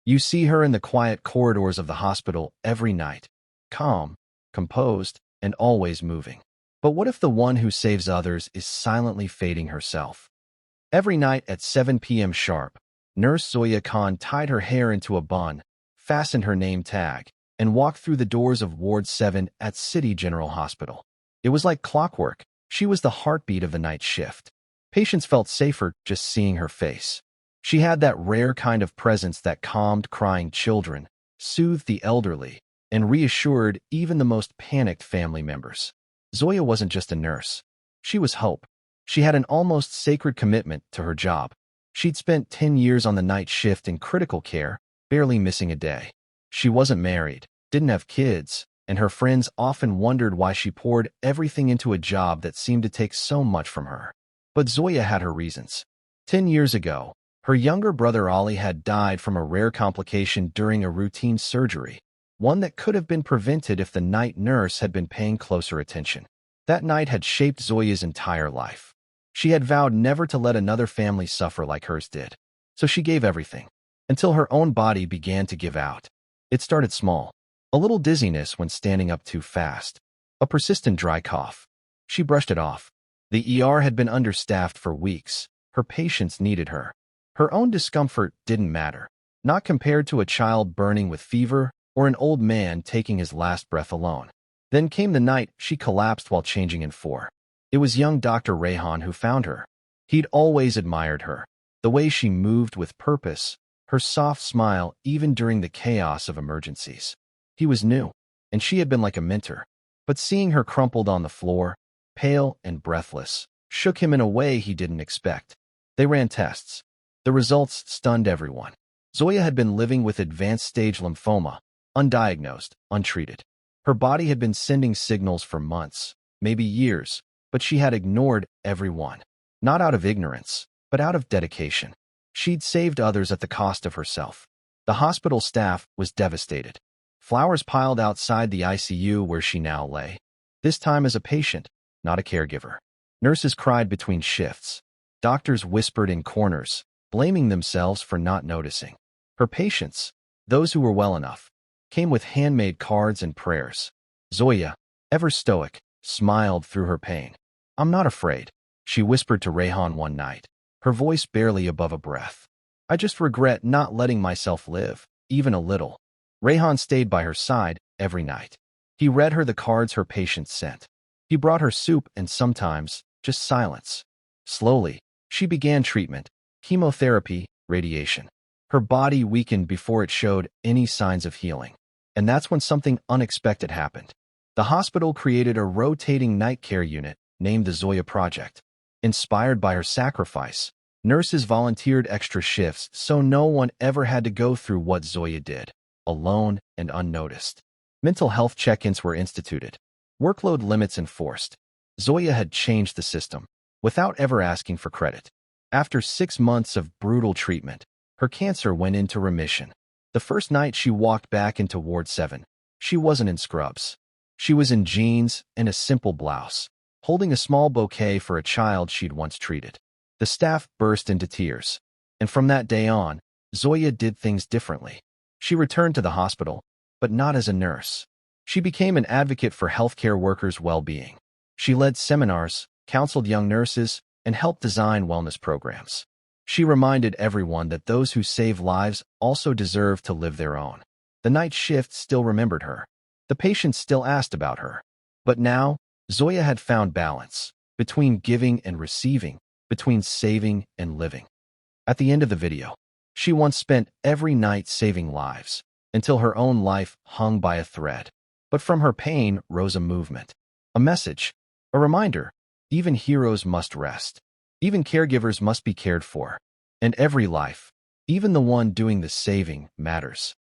You see her in the quiet corridors of the hospital every night, calm, composed, and always moving. But what if the one who saves others is silently fading herself? Every night at 7 p.m. sharp, Nurse Zoya Khan tied her hair into a bun, fastened her name tag, and walked through the doors of Ward 7 at City General Hospital. It was like clockwork. She was the heartbeat of the night shift. Patients felt safer just seeing her face. She had that rare kind of presence that calmed crying children, soothed the elderly, and reassured even the most panicked family members. Zoya wasn't just a nurse. She was hope. She had an almost sacred commitment to her job. She'd spent 10 years on the night shift in critical care, barely missing a day. She wasn't married, didn't have kids, and her friends often wondered why she poured everything into a job that seemed to take so much from her. But Zoya had her reasons. 10 years ago, her younger brother Ali had died from a rare complication during a routine surgery, one that could have been prevented if the night nurse had been paying closer attention. That night had shaped Zoya's entire life. She had vowed never to let another family suffer like hers did. So she gave everything, until her own body began to give out. It started small. A little dizziness when standing up too fast. A persistent dry cough. She brushed it off. The ER had been understaffed for weeks. Her patients needed her. Her own discomfort didn't matter, not compared to a child burning with fever or an old man taking his last breath alone. Then came the night she collapsed while changing in 4. It was young Dr. Rayhan who found her. He'd always admired her, the way she moved with purpose, her soft smile even during the chaos of emergencies. He was new, and she had been like a mentor. But seeing her crumpled on the floor, pale and breathless, shook him in a way he didn't expect. They ran tests. The results stunned everyone. Zoya had been living with advanced stage lymphoma, undiagnosed, untreated. Her body had been sending signals for months, maybe years, but she had ignored everyone. Not out of ignorance, but out of dedication. She'd saved others at the cost of herself. The hospital staff was devastated. Flowers piled outside the ICU where she now lay. This time as a patient, not a caregiver. Nurses cried between shifts. Doctors whispered in corners, blaming themselves for not noticing. Her patients, those who were well enough, came with handmade cards and prayers. Zoya, ever stoic, smiled through her pain. "I'm not afraid," she whispered to Rayhan one night, her voice barely above a breath. "I just regret not letting myself live, even a little." Rayhan stayed by her side every night. He read her the cards her patients sent. He brought her soup and sometimes just silence. Slowly, she began treatment, chemotherapy, radiation. Her body weakened before it showed any signs of healing. And that's when something unexpected happened. The hospital created a rotating night care unit named the Zoya Project. Inspired by her sacrifice, nurses volunteered extra shifts so no one ever had to go through what Zoya did, alone and unnoticed. Mental health check-ins were instituted. Workload limits enforced. Zoya had changed the system, without ever asking for credit. After 6 months of brutal treatment, her cancer went into remission. The first night she walked back into Ward 7, she wasn't in scrubs. She was in jeans and a simple blouse, holding a small bouquet for a child she'd once treated. The staff burst into tears. And from that day on, Zoya did things differently. She returned to the hospital, but not as a nurse. She became an advocate for healthcare workers' well-being. She led seminars, counseled young nurses, and helped design wellness programs. She reminded everyone that those who save lives also deserve to live their own. The night shift still remembered her. The patients still asked about her. But now, Zoya had found balance between giving and receiving, between saving and living. At the end of the video, she once spent every night saving lives, until her own life hung by a thread. But from her pain rose a movement, a message, a reminder: even heroes must rest. Even caregivers must be cared for. And every life, even the one doing the saving, matters.